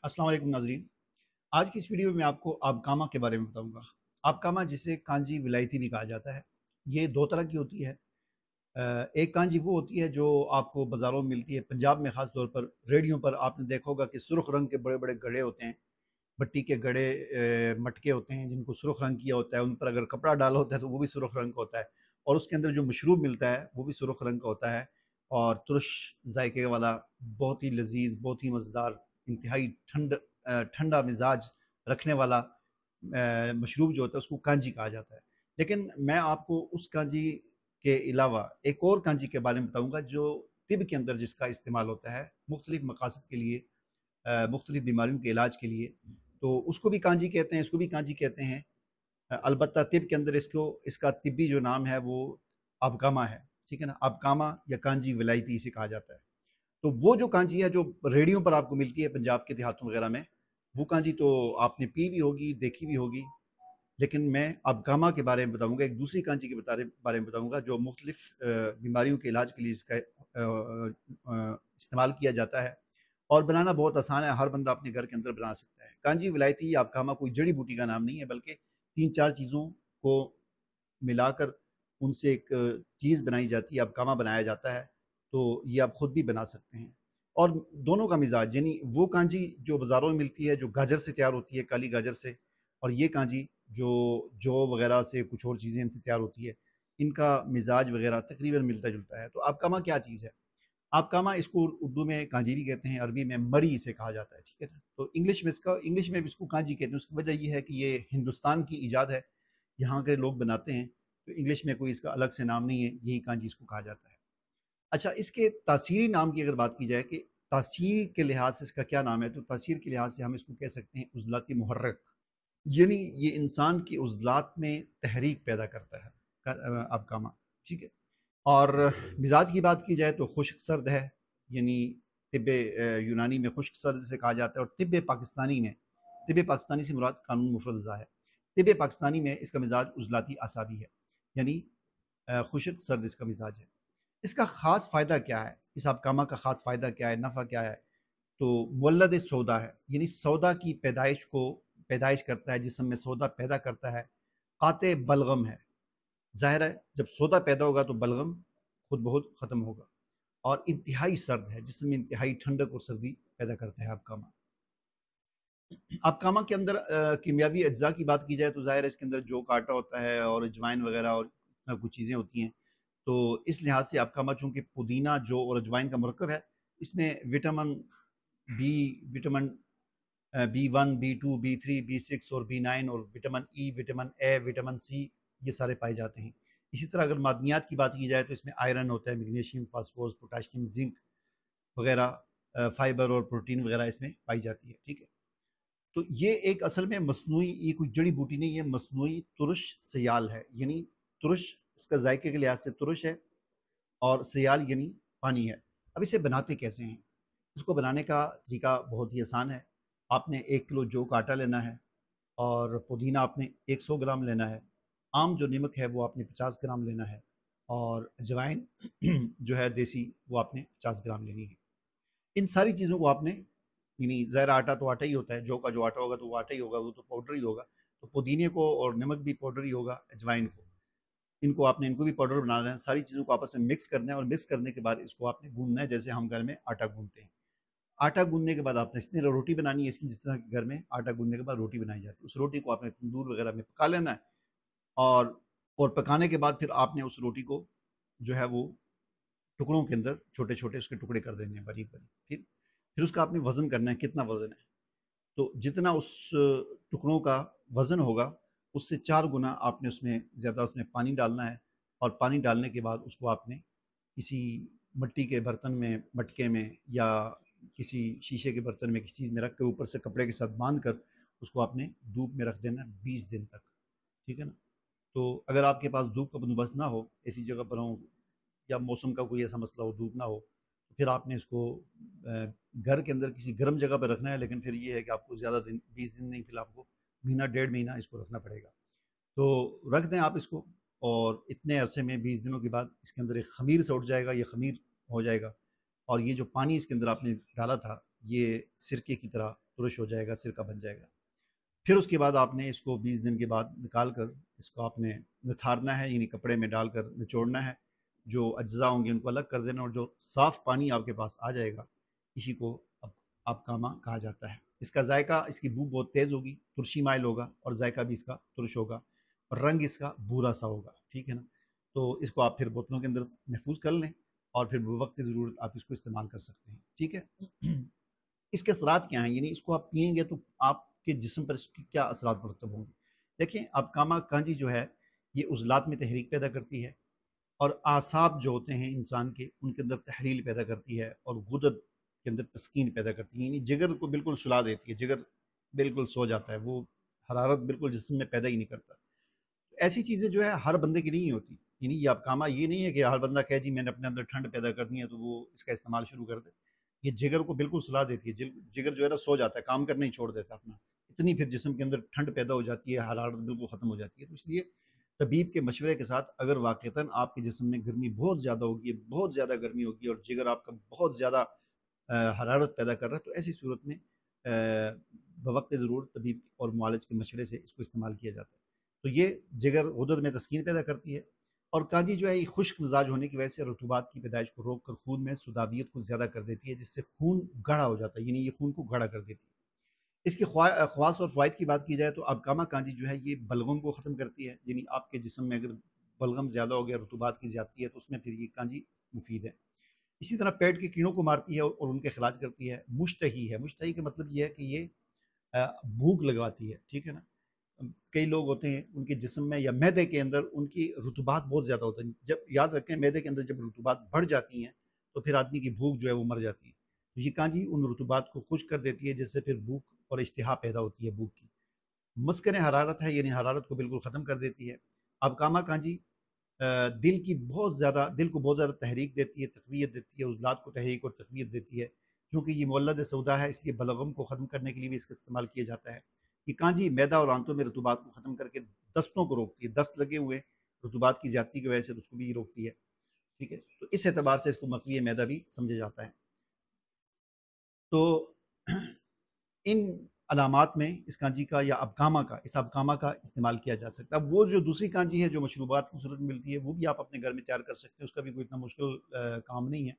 अस्सलाम वालेकुम नाज़रीन। आज की इस वीडियो में आपको आबकामा के बारे में बताऊंगा। आबकामा जिसे कांजी विलायती भी कहा जाता है, ये दो तरह की होती है। एक कांजी वो होती है जो आपको बाज़ारों में मिलती है। पंजाब में ख़ास तौर पर रेडियो पर आपने देखा होगा कि सुर्ख रंग के बड़े बड़े गड़े होते हैं, मिट्टी के गड़े, मटके होते हैं जिनको सुर्ख रंग किया होता है। उन पर अगर कपड़ा डाला होता है तो वो भी सुर्ख रंग का होता है, और उसके अंदर जो मशरूब मिलता है वो भी सुर्ख रंग का होता है। और तुरश जायके वाला, बहुत ही लजीज, बहुत ही मज़ेदार, इंतहाई ठंडा मिजाज रखने वाला मशरूब जो होता है उसको कांजी कहा जाता है। लेकिन मैं आपको उस कांजी के अलावा एक और कांजी के बारे में बताऊंगा जो तिब के अंदर जिसका इस्तेमाल होता है मुख्तलिफ मकासद के लिए, मुख्तलिफ बीमारियों के इलाज के लिए। तो उसको भी कांजी कहते हैं, इसको भी कांजी कहते हैं। अलबत्ता तिब के अंदर इसका तिब्बी जो नाम है वो अबकामा है। ठीक है ना, अबकामा या कांजी विलायती इसे कहा जाता है। तो वो जो कांजी है जो रेडियो पर आपको मिलती है पंजाब के देहातों वगैरह में, वो कांजी तो आपने पी भी होगी, देखी भी होगी। लेकिन मैं अबकामा के बारे में बताऊंगा, एक दूसरी कांजी के बारे में बताऊंगा जो मुख्तलिफ बीमारियों के इलाज के लिए इसका इस्तेमाल किया जाता है। और बनाना बहुत आसान है, हर बंदा अपने घर के अंदर बना सकता है। कांजी विलायती अबकामा कोई जड़ी बूटी का नाम नहीं है, बल्कि तीन चार चीज़ों को मिलाकर उनसे एक चीज़ बनाई जाती है, अबकामा बनाया जाता है। तो ये आप ख़ुद भी बना सकते हैं। और दोनों का मिजाज, यानी वो कांजी जो बाज़ारों में मिलती है जो गाजर से तैयार होती है, काली गाजर से, और ये कांजी जो जौ वगैरह से, कुछ और चीज़ें इनसे तैयार होती है, इनका मिजाज वगैरह तकरीबन मिलता जुलता है। तो अबकामा क्या चीज़ है? अबकामा इसको उर्दू में कांजी भी कहते हैं, अरबी में मरी इसे कहा जाता है। ठीक है ना, तो इंग्लिश में भी इसको कांजी कहते हैं। उसकी वजह यह है कि ये हिंदुस्तान की ईजाद है, यहाँ के लोग बनाते हैं, तो इंग्लिश में कोई इसका अलग से नाम नहीं है, यही कांजी इसको कहा जाता है। अच्छा, इसके तासीरी नाम की अगर बात की जाए कि तासीर के लिहाज से इसका क्या नाम है, तो तासीर के लिहाज से हम इसको कह सकते हैं उज़लाती मुहर्रक, यानी ये इंसान की उज़लात में तहरीक पैदा करता है अबकामा। ठीक है। और मिजाज की बात की जाए तो खुश्क सर्द है, यानी तिब्बे यूनानी में खुश्क सर्द से कहा जाता है, और तिब्बे पाकिस्तानी से मुराद कानून मुफरद अज़ा है। तिब्बे पाकिस्तानी में इसका मिजाज उज़लाती आसाबी है, यानी खुश्क सर्द इसका मिजाज है। इसका ख़ास फ़ायदा क्या है, इस अबकामा का ख़ास फ़ायदा क्या है, नफ़ा क्या है? तो मुवल्लद सौदा है, यानी सौदा की पैदाइश करता है, जिस्म में सौदा पैदा करता है। क़ाते बलगम है, ज़ाहिर है जब सौदा पैदा होगा तो बलगम खुद बहुत ख़त्म होगा। और इंतहाई सर्द है, जिसम में इंतहाई ठंडक और सर्दी पैदा करता है अबकामा। अबकामा के अंदर कीमियावी अज्जा की बात की जाए तो ज़ाहिर है इसके अंदर जौ का आटा होता है और अजवाइन वगैरह और कुछ चीज़ें होती हैं। तो इस लिहाज से अबकामा चूँकि पुदीना, जौ और अजवाइन का मुरक्कब है, इसमें vitamin B1, B2, B3, B6 और B9 और vitamin E, vitamin A, vitamin C, ये सारे पाए जाते हैं। इसी तरह अगर मादनियात की बात की जाए तो इसमें आयरन होता है, मैग्नीशियम, फास्फोरस, पोटाशियम, जिंक वगैरह, फाइबर और प्रोटीन वगैरह इसमें पाई जाती है। ठीक है। तो ये एक असल में मसनूई, ये कोई जड़ी बूटी नहीं है, मसनूई तुरश सयाल है। यानी तुरश इसका जायके के लिहाज से तुरश है, और सयाल यानी पानी है। अब इसे बनाते कैसे हैं? इसको बनाने का तरीका बहुत ही आसान है। आपने 1 किलो जौ का आटा लेना है, और पुदीना आपने 100 ग्राम लेना है। आम जो नमक है वो आपने 50 ग्राम लेना है, और अजवाइन जो है देसी, वो आपने 50 ग्राम लेनी है। इन सारी चीज़ों को आपने, यानी ज़ाहिर आटा तो आटा ही होता है, जौ का जो आटा होगा तो वो आटा ही होगा, वो तो पाउडर ही होगा। तो पुदीने को और नमक भी पाउडर ही होगा, अजवाइन को, इनको भी पाउडर बनाना है। सारी चीज़ों को आपस में मिक्स करना है, और मिक्स करने के बाद इसको आपने गूंदना है, जैसे हम घर में आटा गूंदते हैं। आटा गूंदने के बाद आपने इस तरह रोटी बनानी है इसकी, जिस तरह घर में आटा गूंदने के बाद रोटी बनाई जाती है। उस रोटी को आपने तंदूर वगैरह में पका लेना है, और पकाने के बाद फिर आपने उस रोटी को जो है वो टुकड़ों के अंदर छोटे छोटे उसके टुकड़े कर देने हैं, बारीक बारीक। फिर उसका आपने वज़न करना है, कितना वज़न है। तो जितना उस टुकड़ों का वज़न होगा, उससे 4 गुना आपने उसमें पानी डालना है, और पानी डालने के बाद उसको आपने किसी मिट्टी के बर्तन में, मटके में, या किसी शीशे के बर्तन में, किसी चीज़ में रख कर ऊपर से कपड़े के साथ बांध कर उसको आपने धूप में रख देना 20 दिन तक। ठीक है ना। तो अगर आपके पास धूप का बंदोबस्त ना हो, ऐसी जगह पर हो, या मौसम का कोई ऐसा मसला हो, धूप ना हो, तो फिर आपने इसको घर के अंदर किसी गर्म जगह पर रखना है। लेकिन फिर ये है कि आपको ज़्यादा दिन, 20 दिन नहीं, फिर आपको महीना, 1.5 महीना इसको रखना पड़ेगा। तो रख दें आप इसको, और इतने अरसे में 20 दिनों के बाद इसके अंदर एक खमीर से उठ जाएगा, ये खमीर हो जाएगा। और ये जो पानी इसके अंदर आपने डाला था, ये सिरके की तरह ترش ہو جائے گا، سرکہ بن جائے گا۔ پھر اس کے بعد آپ نے اس کو 20 دن کے بعد نکال کر اس کو آپ نے نتھارنا ہے، یعنی کپڑے میں ڈال کر نچوڑنا ہے، جو اجزاء ہوں گے ان کو الگ کر دینا، اور جو صاف پانی آپ کے پاس آ جائے گا اسی کو اب کاما کہا جاتا ہے۔ اس کا ذائقہ، اس کی بو بہت تیز ہوگی، ترشی مائل ہوگا، اور ذائقہ بھی اس کا ترش ہوگا، اور رنگ اس کا بھورا سا ہوگا، ٹھیک ہے نا۔ تو اس کو آپ پھر بوتلوں کے اندر محفوظ کر لیں، اور پھر بوقت ضرورت آپ اس کو استعمال کر سکتے ہیں، ٹھیک ہے۔ اس کے اثرات کیا ہیں، یعنی اس کو آپ پئیں گے تو آپ کے جسم پر اس کی کیا اثرات مرتب ہوں گے؟ دیکھیں، اب کاما کانجی جو ہے یہ عضلات میں تحریک پیدا کرتی ہے، اور اعصاب جو ہوتے ہیں انسان کے ان کے اندر تحلیل پیدا کرتی ہے، اور غدد کے اندر تسکین پیدا کرتی ہے، یعنی جگر کو بالکل سلا دیتی ہے، جگر بالکل سو جاتا ہے، وہ حرارت بالکل جسم میں پیدا ہی نہیں کرتا۔ ایسی چیزیں جو ہے ہر بندے کی نہیں ہوتی، یعنی یہ اب کاما یہ نہیں ہے کہ ہر بندہ کہے جی میں نے اپنے اندر ٹھنڈ پیدا کرنی ہے تو وہ اس کا استعمال شروع کر دے۔ یہ جگر کو بالکل سلا دیتی ہے، جگر جو ہے نا سو جاتا ہے، کام کرنا ہی چھوڑ دیتا ہے اپنا، اتنی پھر جسم کے اندر ٹھنڈ پیدا ہو جاتی ہے، حرارت بالکل ختم ہو جاتی ہے۔ تو اس لیے طبیب کے مشورے کے ساتھ اگر واقعتاً آپ کے جسم میں گرمی بہت زیادہ ہوگی، بہت زیادہ گرمی ہوگی، اور جگر آپ کا بہت زیادہ حرارت پیدا کر رہا ہے، تو ایسی صورت میں بوقت ضرور طبیب اور معالج کے مشورے سے اس کو استعمال کیا جاتا ہے۔ تو یہ جگر غدد میں تسکین پیدا کرتی ہے، اور کانجی جو ہے یہ خشک مزاج ہونے کی وجہ سے رطوبات کی پیدائش کو روک کر خون میں سدابیت کو زیادہ کر دیتی ہے، جس سے خون گاڑھا ہو جاتا ہے، یعنی یہ خون کو گاڑھا کر دیتی ہے۔ اس کی خواص اور فوائد کی بات کی جائے تو اب کاما کانجی جو ہے یہ بلغم کو ختم کرتی ہے، یعنی آپ کے جسم میں اگر بلغم زیادہ ہو گیا، رطوبات کی زیادتی ہے، تو اس میں پھر یہ کانجی مفید ہے۔ اسی طرح پیٹ کے کیڑوں کو مارتی ہے اور ان کے خراج کرتی ہے۔ مشتہی ہے، مشتہی کا مطلب یہ ہے کہ یہ بھوک لگواتی ہے، ٹھیک ہے نا۔ کئی لوگ ہوتے ہیں ان کے جسم میں یا معدے کے اندر ان کی رطوبات بہت زیادہ ہوتا ہے، جب یاد رکھیں معدے کے اندر جب رطوبات بڑھ جاتی ہیں تو پھر آدمی کی بھوک جو ہے وہ مر جاتی ہے۔ تو یہ کانجی ان رطوبات کو خشک کر دیتی ہے، جس سے پھر بھوک اور اشتہا پیدا ہوتی ہے بھوک کی۔ مسکن حرارت ہے، یعنی حرارت کو بالکل ختم کر دیتی ہے۔ اب کاما کانجی دل کو بہت زیادہ تحریک دیتی ہے، تقویت دیتی ہے، عضلات کو تحریک اور تقویت دیتی ہے۔ کیونکہ یہ مولد سودا ہے، اس لیے بلغم کو ختم کرنے کے لیے بھی اس کا استعمال کیا جاتا ہے۔ یہ کانجی معدہ اور آنتوں میں رطوبات کو ختم کر کے دستوں کو روکتی ہے، دست لگے ہوئے رطوبات کی زیادتی کی وجہ سے اس کو بھی روکتی ہے، ٹھیک ہے۔ تو اس اعتبار سے اس کو مقوی معدہ بھی سمجھا جاتا ہے۔ تو ان علامات میں اس کانجی کا یا اس ابکاما کا استعمال کیا جا سکتا ہے۔ اب وہ جو دوسری کانجی ہے جو مشروبات کی صورت میں ملتی ہے، وہ بھی آپ اپنے گھر میں تیار کر سکتے ہیں، اس کا بھی کوئی اتنا مشکل کام نہیں ہے۔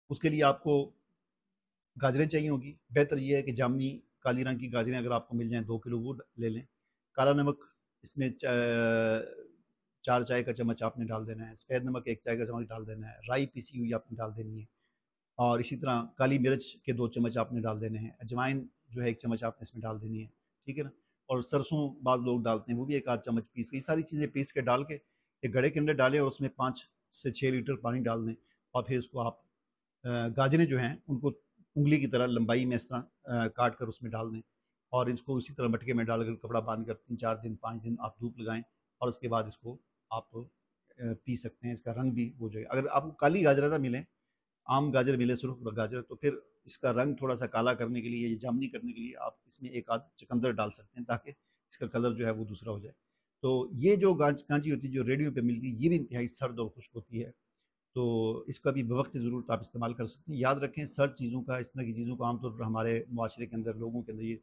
اس کے لیے آپ کو گاجریں چاہیے ہوگی، بہتر یہ ہے کہ جامنی کالی رنگ کی گاجریں اگر آپ کو مل جائیں 2 کلو وہ لے لیں۔ کالا نمک اس میں 4 چائے کا چمچ آپ نے ڈال دینا ہے، سفید نمک 1 چائے کا چمچ ڈال دینا ہے، رائی پیسی ہوئی آپ نے ڈال دینی ہے، اور اسی طرح کالی مرچ کے 2 چمچ آپ نے ڈال دینے ہیں، اجوائن جو ہے 1 چمچ آپ نے اس میں ڈال دینی ہے، ٹھیک ہے نا۔ اور سرسوں بعض لوگ ڈالتے ہیں، وہ بھی 1 آدھ چمچ پیس کے، یہ ساری چیزیں پیس کے ڈال کے ایک گڑھے کے اندر ڈالیں، اور اس میں 5 سے 6 لیٹر پانی ڈال دیں، اور پھر اس کو آپ گاجریں جو ہیں ان کو انگلی کی طرح لمبائی میں اس طرح کاٹ کر اس میں ڈال دیں، اور اس کو اسی طرح مٹکے میں ڈال کر کپڑا باندھ کر 3-4 دن 5 دن آپ دھوپ لگائیں، اور اس کے بعد اس کو آپ پی سکتے ہیں۔ اس کا رنگ بھی ہو جائے گا۔ اگر آپ کو کالی گاجر نہ ملیں، عام گاجر ملے، سرخ گاجر، تو پھر اس کا رنگ تھوڑا سا کالا کرنے کے لیے یا جامنی کرنے کے لیے آپ اس میں 1 آدھ چقندر ڈال سکتے ہیں، تاکہ اس کا کلر جو ہے وہ دوسرا ہو جائے۔ تو یہ جو کانجی ہوتی ہے جو ریڈیو پہ ملتی ہے، یہ بھی انتہائی سرد اور خشک ہوتی ہے، تو اس کا بھی بوقت ضرورت آپ استعمال کر سکتے ہیں۔ یاد رکھیں سرد چیزوں کا، اس طرح کی چیزوں کا عام طور پر ہمارے معاشرے کے اندر لوگوں کے اندر یہ